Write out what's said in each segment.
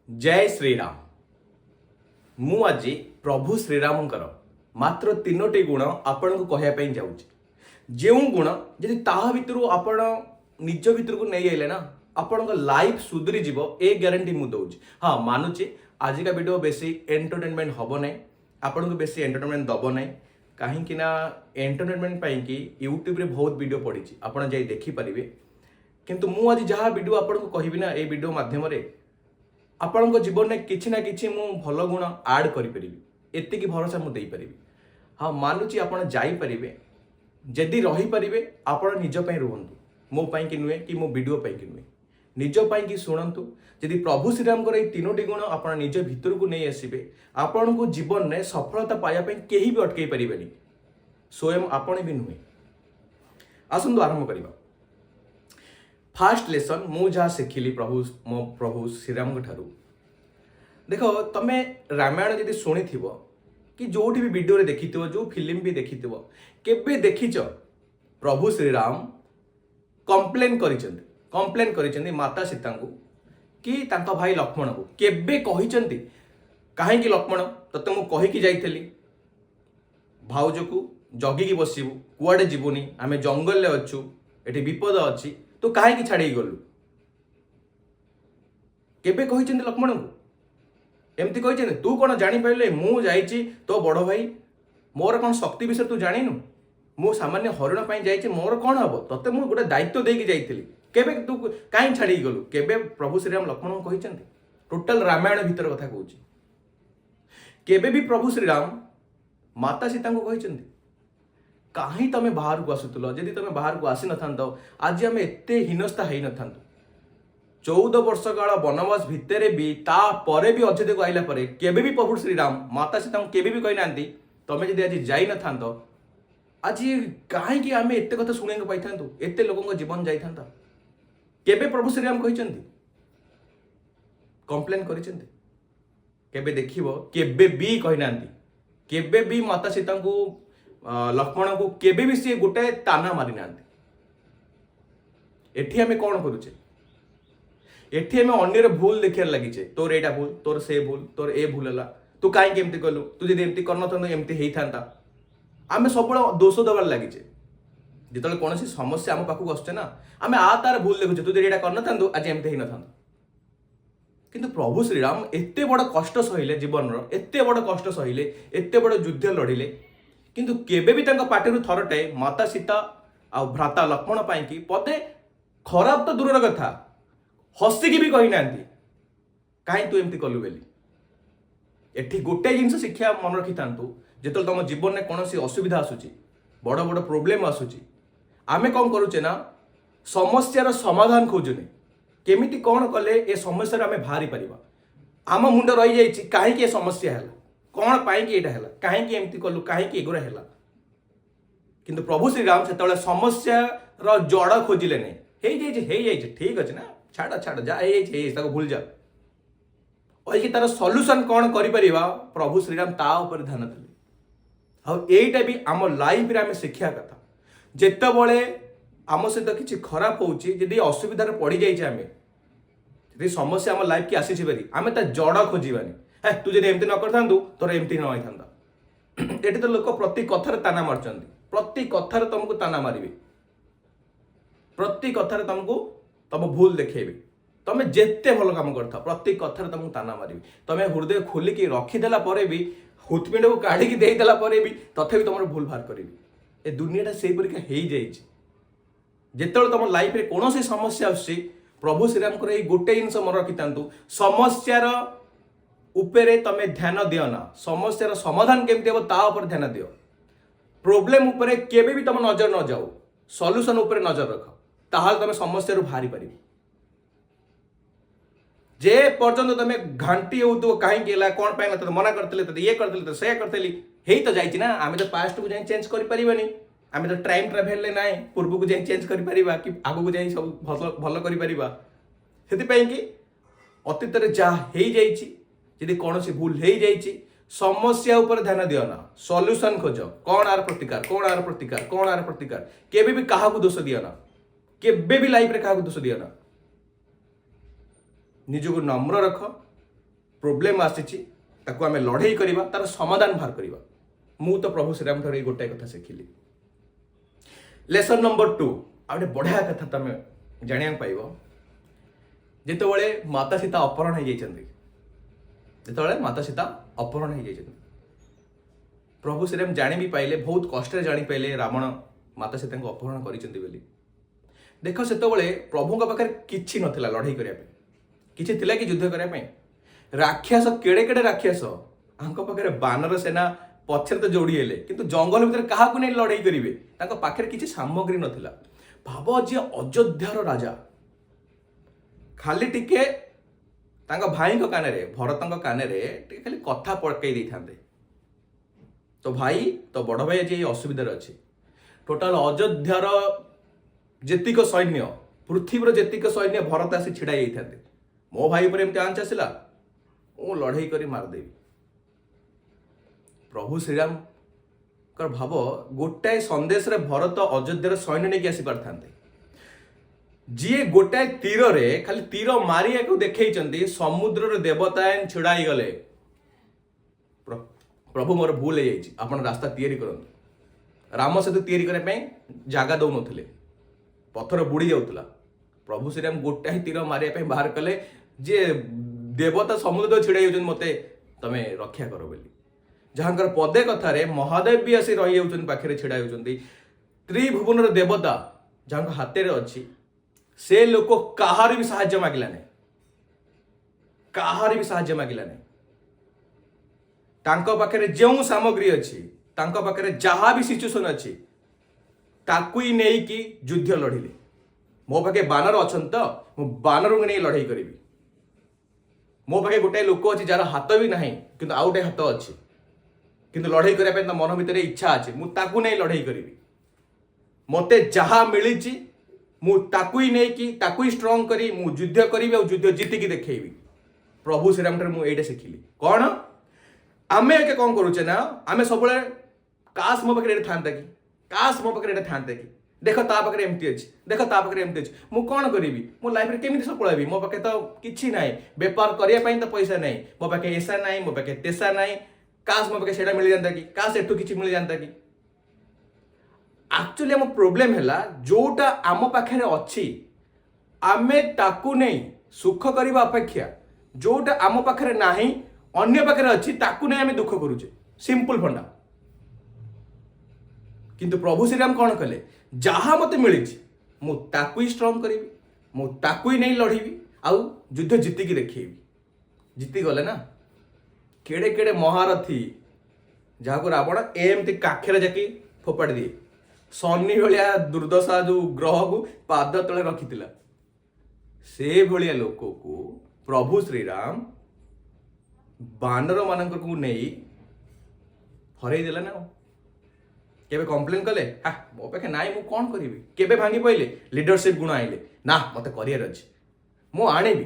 जय श्रीराम। मु आज प्रभु श्रीरामकर मात्र तीनोटी गुण आपण को कहवाई जाऊँगी। जो गुण जदि ता भितर आपण निज भितर को नहीं आइले ना आपण लाइफ सुधरी जीव ए ग्यारंटी मु दौची। हाँ मानुची आजिका वीडियो बेसी एंटरटेनमेंट हम ना आपण को बेसी एंटरटेनमेंट दब ना कहीं एंटरटेनमेंट कि यूट्यूब रे बहुत वीडियो पड़ी आपण जाई देखि परिबे। किंतु मु आज जहाँ वीडियो आपण को कहबी ना ए वीडियो माध्यम रे आपण जीवन में किसी ना कि भल गुण आड करी एतिकी भरोसा मुझे देपरि। हाँ मानुची आपण जाइपारे जदि रहीपारे आपण निजपाई रुहतु मो पाई कि नुहे कि मो वीडियो पाई कि नुहे निज पाई कि शुणु। जदि प्रभु श्रीराम ये तीनोटी गुण आप निज भितर को नहीं आसबे आपण को जीवन में सफलता पाइबापी कहीं भी अटकई पारे स्वयं आपण भी नुहे। आसतु आरंभ करवा। फास्ट लेसन मु जहाँ शिखिली मो प्रभु श्रीराम ठारू देख तमे रामायण जदि शुणी कि जो भी वीडियो रे देखी जो फिल्म भी देखी केबे देखीच प्रभु श्रीराम कंप्लेन करिसेंती माता सीता को कि तांका भाई लक्ष्मण को केबे कहिसेंती काहेकि लक्ष्मण तते मु कहिकी जाइथली भाउज को जगिकी बसिबू कुआडे जीवनी आमे जंगल ले अछु एठी विपद अछि तो काहेकि छाड़ी गलु केबे कहिसेंती लक्ष्मण को एमती कहिसेंती तू कौन जानी पाइले मु जाइची तो बड़ भाई मोर कौन शक्ति विषय तू जानिनु मु सामान्य हरिण पाई जाइची मोर कौन हम तते मु गोटे दायित्व देकी जाइथिली केबे तू काई छाड़ी गलु केबे प्रभु श्रीराम लक्ष्मण को कहिसेंती टोटल रामायण भीतर कथा कहूची। केबे भी प्रभु श्रीराम माता सीता को कहिसेंती कहीं तमे बाहर को आसुल जदि तमे बाहर को आसी न आज आम एते हीनस्था है न 14 वर्ष काल वनवास भितर भी तापर भी अयोध्या को आइला परे केबे भी प्रभु श्रीराम माता सीता को केबे भी कही ना तमें जदि आज जाई न था आज कहीं आम एत कथा शुणा पाई था एत लोक जीवन जाई था केबे प्रभु श्रीराम कहिसेंती कंप्लेन करिसेंती केबे देखिबो केबे भी कही ना केबे भी माता सीता को लक्ष्मण को केबे भी सी गोटे ताना मारी ना। एठी हमें कौन करुचे एठी हमें अन्यर भूल देखियार लगिचे तोर एटा भूल तोर से भूल तोर ए भूल है तू कहीं एमती कलु तू जब एमती कर एमती होता आम सब दोष दबार लगिचे जो कौन समस्या आम पाखक आसुचे ना आम आ तार भूल देखुचे तू जब कर न आज एमती हो न। किंतु प्रभु श्रीराम एते बड़ कष्ट सहिले जीवन एते बड़ कष्ट सहिले एते बड़ युद्ध लड़िले किंतु केबे भी पार्टी थरटे माता सीता आ भ्राता लक्ष्मण पाई कि पदे खराब तो दूर कथा हसिकी भी कही ना कहीं तू एमती कलु बेली। एठी गोटे जिनस शिक्षा मन रखी था जो तुम जीवन में कौन असुविधा आसूची बड़ बड़ प्रोब्लेम आसूची आमे कौन करुचे ना समस्यार समाधान खोजुने केमिति कौन कले ए समस्या आमे बाहरी परिबा आम मुंड रही जाइछि काहे समस्या है कौन पाई कि एटा है कहीं एमती कलु कहीं एगुरा है किंतु प्रभु श्रीराम से समस्या जड़ खोजिले नहीं ठीक अच्छे ना छाड़ छाड़ जा भूल जा और तार सल्यूशन कौन कर प्रभु श्रीराम ता ऊपर ध्यान देले। आईटा भी आम लाइफ रे आम शिक्षा कथा जितेबले आम सहित किसी खराब होची जदि असुविधार पड़ जाइए आम जी समस्या आम लाइफ की आसी पारी आम ता जड़ खोजानी है तू जब एमती न कर तोर एमती न होता ये तो लोक प्रति कथार ताना मार्चंती प्रति कथार तुमको ताना मारे प्रति कथार तुमको तुम भूल देखेबे तुम जेते भल काम करता प्रति कथार तुमको ताना मारे तुम्हें हृदय खोलिकी रखीदेला भी हृत्पिंड को काढ़ी देदेला भी तथापि तुम भूल बाहर करी ए दुनियाटा से जिते तुम लाइफ में कौन समस्या आसुची प्रभु श्रीराम को गोटे जिनस मन रखी था समस्यार उपरे तमे ध्यान दियो ना समस्यार समाधान केमती हम ता ऊपर ध्यान दियो प्रोब्लेम उपरे केबे भी तुम नजर न जाओ सॉल्यूशन उपरे नजर रख ताहाल तमे समस्या बाहरी पारि जे पर्यंत तमे घंटी हो कहीं कौन पाई ना मना करते ये करते से करते हे तो जाइए ना आम तो पास्ट को जाए चेंज करें आम तो टाइम ट्राभेल ना पूर्व को जाए चेंज कर कि आगू जाए सब भल कर अतीत जहाँ जदि कौन भूल हो जाइए समस्या ऊपर ध्यान दियो ना सॉल्यूशन खोज कौन आर प्रतिकार कौन आर प्रतिकार कौन आर प्रतिकार केबे भी कहा दोष दियो ना केबे भी लाइफ रे कहा दोष दियो ना निज को नम्र रख प्रोब्लेम आसी ताको आमे लड़ाई करवा तार समाधान बाहर करवा मु तो प्रभु श्रीराम ठारे गोटे कथा शिखिली लेसन नंबर 2 आ गोटे बढ़िया कथा तुम जानिया पाइब जितेबाला माता सीता अपहरण हो जितेबाला माता सीता अपहरण हो प्रभु श्रीराम जानी भी पाइले बहुत कष्ट जानी पाइले रावण माता सीता को अपहरण कर देख से प्रभु पाखे किसी नथिला लड़ाई करने किसी थिला कि युद्ध करने राक्षस केड़े केड़े राक्षस पाखे बानर सेना पछरे तो जोड़ी हेले किंतु जंगल भितर क्या नहीं लड़ाई करेंगे पाखे किसी सामग्री नथिला भाव जी अयोध्यार राजा खाली टिके भाई कान भरत कान खाली कथा पकई दे था तो भाई तो बड़ भाई आज असुविधा अच्छी टोटाल अयोध्यार जेतिक सैन्य पृथ्वीर जेतिक सैन्य भरत आसी छिड़ा जाते मो भाई पर एमती आंच आसला मु लड़ाई कर मारदेवी प्रभु श्रीराम कर भाव गोटाए संदेश रे भरत अयोध्यार सैन्य नहीं आसी पार जी गोटाए तीर रे खाली तीर मारिया को देखई समुद्र देवता छिड़ाई गले प्रभु मोर भूल हो जाइए आप रास्ता तैयारी करते राम सेतु तैयारी करने जगह दौ नथिले पत्थर बुड़ी जाऊला प्रभु श्रीराम गोटाए तीर मारिया बाहर कले जे देवता समुद्र छिड़ाई होते मत तमें रक्षा कर बोली जहाँकर पदे कथार महादेव भी आसी रही पाखे छिड़ा होती त्रिभुवन देवता जहाँ हाथ में अच्छी से लोक कहार भी साहाय्य मागिला नहीं कहार भी साहाय्य मागिला नहीं तांको पाखे जो सामग्री अच्छी तांको पाखे जहाँ भी सिचुएसन अच्छी ताकू ही नहीं कि युद्ध लड़िले मो पाखे बानर अच्छा तो मु बानर को नहीं लड़ाई करी मो पाखे गोटाए लोक अच्छी जार हाथ भी ना कि आउ गोटे हाथ अच्छी किंतु लड़ाई करने तो मन भितर इच्छा अच्छे मुझे नहीं लड़ाई करी मते जहाँ मिली मुझे नहीं कि स्ट्रंग करी मु युद्ध करी युद्ध जीतिकी देखी प्रभु श्रीराम मुझे शिखिली कौन आमे के कौन करुचे ना आमे सब काश मो पाखे था कि काश मो पाखे था कि देख ता पाखे एमती अच्छी देख ता पाखे एमती अच्छी मु कौन करी मो लाइफ रे केमिति सफल हेबी मो पाखे तो किछि नाही व्यापार करने तो पैसा नहीं मो पाखे ऐसा नहीं मो पाखे तेसा नहीं काश मो पाखे सेटा मिल जाता कि काश एठू किछि मिल जाता कि एक्चुअली आम प्रोब्लेम है जोटा आम पाखे अच्छी आमे ताकू नहीं सुख करने अपेक्षा जोटा आम पाखे नाही अन्य पाखे अच्छी ताकू नहीं आमे दुख करुचे सिंपल फंडा किंतु प्रभु श्रीराम कौन कले जहाँ मत मिली मुझे स्ट्रंग करी मुझे नहीं लड़ीबी आउ युद्ध जीतिकी देखी जीति गले ना केड़े केड़े महारथी जहाँ रावण एमती काखेर जाकी फोपाड़ी दिए शनि भाया दुर्दशा जो ग्रह को पाद तले रखी से भाया लोक को प्रभु श्रीराम बानर मान को नहीं हरई देला ना केबे कंप्लेन कले मो पाखे नाई मु कौन करी केबे भांगी पड़े लीडरशिप गुण आइले ना मत करियर अच्छे मु आणिबी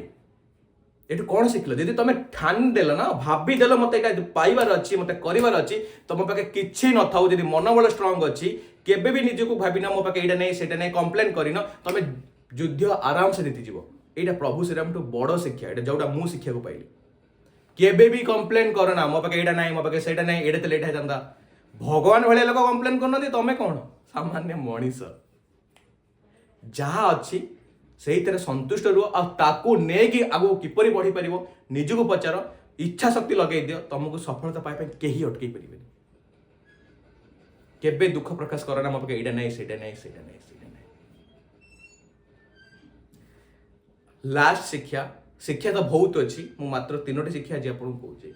ये कौन शिखल जब तुम ठान देल ना भाभी देल मत पाइबार अच्छी मत करार अच्छी तुम पाखे किसी न था जब मनोबल स्ट्रंग अच्छी केबे भी निजक भाविना मो पाखे यहाँ नहीं सेटा नहीं कंप्लेन करन तुम युद्ध आराम से जीतीज यहाँ प्रभु श्रीराम ठू बड़ शिक्षा ये जोटा मु शिक्षा को पाइली केबे भी कंप्लेन करना मो पाखे यहाँ नहीं मो पाखे सेटा नहीं एडे तो लेट होता भगवान भाई लोक कंप्लेन करना तुम कौन सामान्य मनीष जहाँ अच्छी से संतुष्ट रुह आगू किपरि बढ़ी पार निजक पचार इच्छा शक्ति लगे दियो तुमको सफलता पाइबा कहीं अटकई पारे केबे दुख प्रकाश करना मो पाखे यहाँ नहीं सेटा नहीं सेटा नहीं सेटा नहीं लास्ट शिक्षा शिक्षा तो बहुत अच्छी मु मात्र 3टी शिक्षा आज आपको कहूँ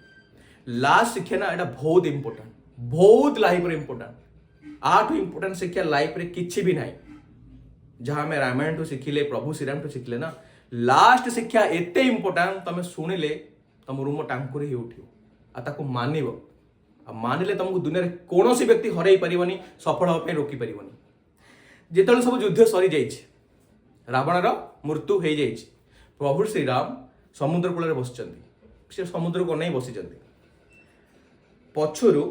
लास्ट शिक्षा ना यहाँ बहुत इंपोर्टेंट बहुत लाइफ रे इंपोर्टेंट आठू इंपोर्टेंट शिक्षा लाइफ रे किछि भी नहीं जहाँ आम रामायण ठू शिखिले प्रभु श्रीराम ठू शिखिले ना लास्ट शिक्षा एते इंपोर्टेंट तुम शुणिले तुम रूम टांकुरी ही उठो मानव मानिले तुमको दुनिया कौन सी व्यक्ति हरई पारिबनी सफल होगा रोकी पारिबनी जिते सब युद्ध सरी जाइए रावणर मृत्यु हो जाइए प्रभु श्रीराम समुद्र कूल बस समुद्र को नहीं बसी पछरू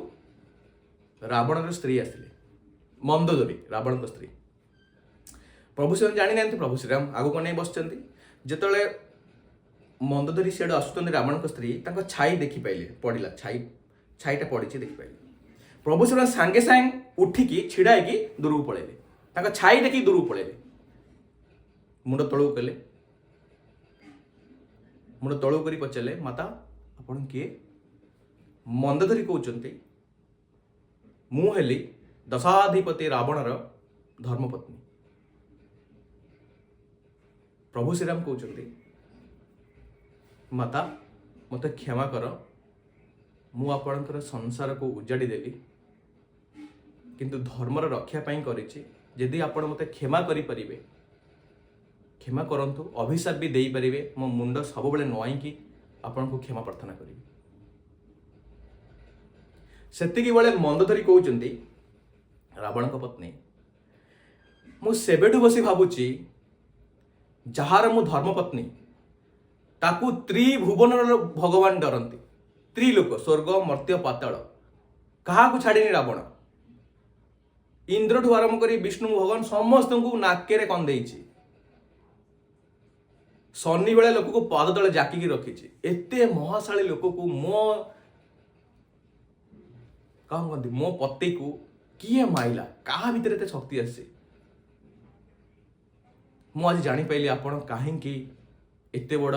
रावणर स्त्री आसले मंदोदरी रावण स्त्री प्रभु श्रीराम जानी ना प्रभु श्रीराम आगु को नहीं बस जिते ମନ୍ଦ ଧରି ସିଆଡ଼ୁ ଆସୁଛନ୍ତି ରାବଣଙ୍କ ସ୍ତ୍ରୀ ତାଙ୍କ ଛାଇ ଦେଖିପାଇଲେ, ପଡ଼ିଲା ଛାଇଟା ପଡ଼ିଛି ଦେଖିପାଇଲେ। ପ୍ରଭୁ ଶ୍ରୀରାମ ସାଙ୍ଗେ ସାଙ୍ଗେ ଉଠିକି ଛିଡ଼ା ହେଇକି ଦୂରକୁ ପଳେଇଲେ, ତାଙ୍କ ଛାଇ ଦେଖିକି ଦୂରକୁ ପଳେଇଲେ। ମୁଣ୍ଡ ତଳକୁ କଲେ, ମୁଣ୍ଡ ତଳକୁ କରି ପଚାରିଲେ, ମାତା ଆପଣ କିଏ? ମନ୍ଦଧରି କହୁଛନ୍ତି, ମୁଁ ହେଲି ଦଶାଧିପତି ରାବଣର ଧର୍ମପତ୍ନୀ। ପ୍ରଭୁ ଶ୍ରୀରାମ କହୁଛନ୍ତି, ମାତା ମୋତେ କ୍ଷମା କର, ମୁଁ ଆପଣଙ୍କର ସଂସାରକୁ ଉଜାଡ଼ି ଦେଲି, କିନ୍ତୁ ଧର୍ମର ରକ୍ଷା ପାଇଁ କରିଛି। ଯଦି ଆପଣ ମୋତେ କ୍ଷମା କରିପାରିବେ କ୍ଷମା କରନ୍ତୁ, ଅଭିଶାପ ବି ଦେଇପାରିବେ, ମୋ ମୁଣ୍ଡ ସବୁବେଳେ ନୁଆଁଇକି ଆପଣଙ୍କୁ କ୍ଷମା ପ୍ରାର୍ଥନା କରିବି। ସେତିକି ବେଳେ ମନ୍ଦଧରି କହୁଛନ୍ତି, ରାବଣଙ୍କ ପତ୍ନୀ, ମୁଁ ସେବେଠୁ ବସି ଭାବୁଛି ଯାହାର ମୁଁ ଧର୍ମପତ୍ନୀ ତାକୁ ତ୍ରିଭୁବନର ଭଗବାନ ଡରନ୍ତି। ତ୍ରିଲୋକ, ସ୍ୱର୍ଗ, ମର୍ତ୍ତ୍ୟ, ପାତାଳ, କାହାକୁ ଛାଡ଼ିନି ରାବଣ। ଇନ୍ଦ୍ରଠୁ ଆରମ୍ଭ କରି ବିଷ୍ଣୁ ଭଗବାନ ସମସ୍ତଙ୍କୁ ନାକେରେ କନ୍ଦେଇଛି। ଶନି ବେଳେ ଲୋକକୁ ପାଦ ତଳେ ଜାକିକି ରଖିଛି। ଏତେ ମହାଶାଳୀ ଲୋକକୁ ମୋ ପତିକୁ କିଏ ମାଇଲା? କାହା ଭିତରେ ଏତେ ଶକ୍ତି ଆସିଛି? ମୁଁ ଆଜି ଜାଣିପାରିଲି ଆପଣ କାହିଁକି ଏତେ ବଡ଼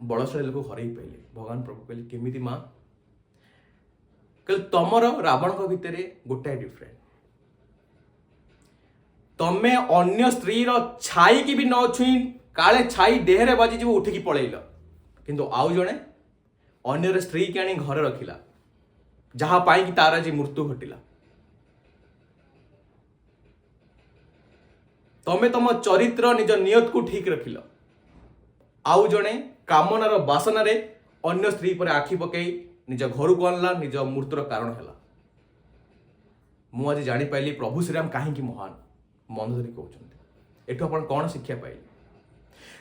ବଳଶାଳୀ ଲୋକ ହରେଇ ପାଇଲେ। ଭଗବାନ ପ୍ରଭୁ କହିଲେ, କେମିତି ମା? କହିଲେ, ତମର ରାବଣଙ୍କ ଭିତରେ ଗୋଟାଏ ଡିଫରେଣ୍ଟ। ତମେ ଅନ୍ୟ ସ୍ତ୍ରୀର ଛାଇକି ବି ନ ଛୁଇଁ କାଳେ ଛାଇ ଦେହରେ ବାଜିଯିବ ଉଠିକି ପଳେଇଲ, କିନ୍ତୁ ଆଉ ଜଣେ ଅନ୍ୟର ସ୍ତ୍ରୀକି ଆଣି ଘରେ ରଖିଲା, ଯାହା ପାଇଁ କି ତାର ଆଜି ମୃତ୍ୟୁ ଘଟିଲା। ତମେ ତମ ଚରିତ୍ର ନିଜ ନିୟତକୁ ଠିକ ରଖିଲ, ଆଉ ଜଣେ କାମନାର ବାସନାରେ ଅନ୍ୟ ସ୍ତ୍ରୀ ପରେ ଆଖି ପକେଇ ନିଜ ଘରକୁ ଆଣିଲା, ନିଜ ମୃତ୍ୟୁର କାରଣ ହେଲା। ମୁଁ ଆଜି ଜାଣିପାରିଲି ପ୍ରଭୁ ଶ୍ରୀରାମ କାହିଁକି ମହାନ। ମନ୍ଦଧରି କହୁଛନ୍ତି, ଏଠୁ ଆପଣ କ'ଣ ଶିକ୍ଷା ପାଇଲେ?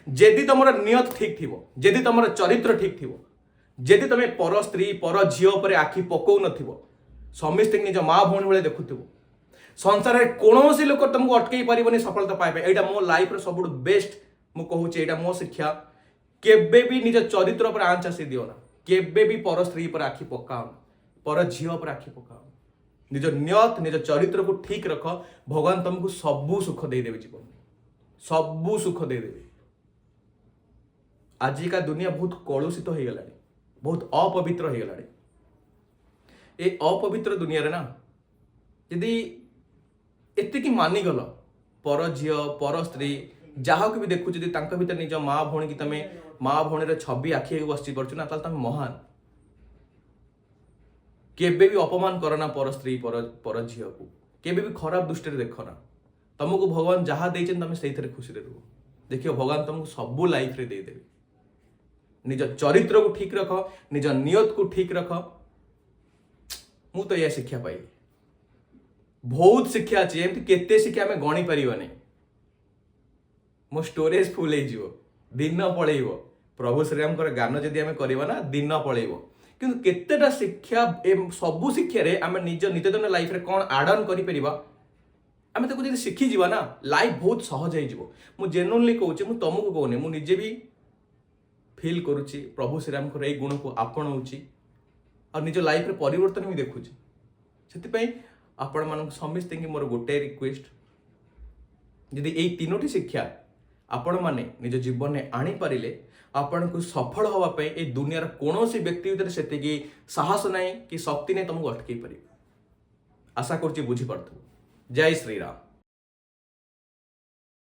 ଯଦି ତମର ନିୟତ ଠିକ ଥିବ, ଯଦି ତମର ଚରିତ୍ର ଠିକ ଥିବ, ଯଦି ତମେ ପର ସ୍ତ୍ରୀ ପର ଝିଅ ଉପରେ ଆଖି ପକଉନଥିବ, ସମସ୍ତଙ୍କୁ ନିଜ ମା ଭଉଣୀ ଭଳି ଦେଖୁଥିବ, ସଂସାରରେ କୌଣସି ଲୋକ ତମକୁ ଅଟକେଇ ପାରିବନି ସଫଳତା ପାଇବା। ଏଇଟା ମୋ ଲାଇଫର ସବୁଠୁ ବେଷ୍ଟ, ମୁଁ କହୁଛି ଏଇଟା ମୋ ଶିକ୍ଷା। କେବେ ବି ନିଜ ଚରିତ୍ର ଉପରେ ଆଞ୍ଚ ଆସି ଦିଅ ନା, କେବେ ବି ପର ସ୍ତ୍ରୀ ଉପରେ ଆଖି ପକାଅନା, ପର ଝିଅ ଉପରେ ଆଖି ପକାଅନା। ନିଜ ନିୟତ ନିଜ ଚରିତ୍ରକୁ ଠିକ ରଖ, ଭଗବାନ ତମକୁ ସବୁ ସୁଖ ଦେଇଦେବେ, ଜୀବନ ସବୁ ସୁଖ ଦେଇଦେବେ। ଆଜିକା ଦୁନିଆ ବହୁତ କଳୁଷିତ ହେଇଗଲାଣି, ବହୁତ ଅପବିତ୍ର ହେଇଗଲାଣି। ଏ ଅପବିତ୍ର ଦୁନିଆରେ ନା ଯଦି ଏତିକି ମାନିଗଲ, ପର ଝିଅ ପର ସ୍ତ୍ରୀ ଯାହାକୁ ବି ଦେଖୁଛ, ଯଦି ତାଙ୍କ ଭିତରେ ନିଜ ମା ଭଉଣୀ କି ତମେ ମା ଭଉଣୀର ଛବି ଆଖି ବସି ପାରୁଛ ନା, ତାହେଲେ ତମେ ମହାନ। କେବେ ବି ଅପମାନ କର ନା ପର ସ୍ତ୍ରୀ ପର ଝିଅକୁ, କେବେ ବି ଖରାପ ଦୃଷ୍ଟିରେ ଦେଖ ନା। ତମକୁ ଭଗବାନ ଯାହା ଦେଇଛନ୍ତି ତମେ ସେଇଥିରେ ଖୁସିରେ ରୁହ, ଦେଖିବ ଭଗବାନ ତମକୁ ସବୁ ଲାଇଫରେ ଦେଇଦେବେ। ନିଜ ଚରିତ୍ରକୁ ଠିକ ରଖ, ନିଜ ନିୟତକୁ ଠିକ ରଖ। ମୁଁ ତ ଏହା ଶିକ୍ଷା ପାଇଲି। ବହୁତ ଶିକ୍ଷା ଅଛି, ଏମିତି କେତେ ଶିକ୍ଷା ଆମେ ଗଣି ପାରିବାନି। ମୋ ଷ୍ଟୋରେଜ ଫୁଲ ହେଇଯିବ, ଦିନ ପଳେଇବ। ପ୍ରଭୁ ଶ୍ରୀରାମଙ୍କର ଗାନ ଯଦି ଆମେ କରିବା ନା, ଦିନ ପଳେଇବ। କିନ୍ତୁ କେତେଟା ଶିକ୍ଷା, ସବୁ ଶିକ୍ଷାରେ ଆମେ ନିଜ ନିତ୍ୟଦିନ ଲାଇଫରେ କ'ଣ ଆଡ୍ ଅନ୍ କରିପାରିବା, ଆମେ ତାକୁ ଯଦି ଶିଖିଯିବା ନା, ଲାଇଫ ବହୁତ ସହଜ ହେଇଯିବ। ମୁଁ ଜେନୁଇନଲି କହୁଛି, ମୁଁ ତମକୁ କହୁନି, ମୁଁ ନିଜେ ବି ଫିଲ୍ କରୁଛି, ପ୍ରଭୁ ଶ୍ରୀରାମଙ୍କର ଏଇ ଗୁଣକୁ ଆପଣାଉଛି ଆଉ ନିଜ ଲାଇଫରେ ପରିବର୍ତ୍ତନ ବି ଦେଖୁଛି। ସେଥିପାଇଁ ଆପଣମାନଙ୍କୁ ସମସ୍ତଙ୍କୁ ମୋର ଗୋଟାଏ ରିକ୍ୱେଷ୍ଟ, ଯଦି ଏଇ ତିନୋଟି ଶିକ୍ଷା ଆପଣମାନେ ନିଜ ଜୀବନରେ ଆଣିପାରିଲେ, ଆପଣଙ୍କୁ ସଫଳ ହେବା ପାଇଁ ଏ ଦୁନିଆର କୌଣସି ବ୍ୟକ୍ତି ଭିତରେ ସେତିକି ସାହସ ନାହିଁ କି ଶକ୍ତି ନାହିଁ ତମକୁ ଅଟକେଇ ପାରିବେ। ଆଶା କରୁଛି ବୁଝିପାରୁଥିବ। ଜୟ ଶ୍ରୀରାମ।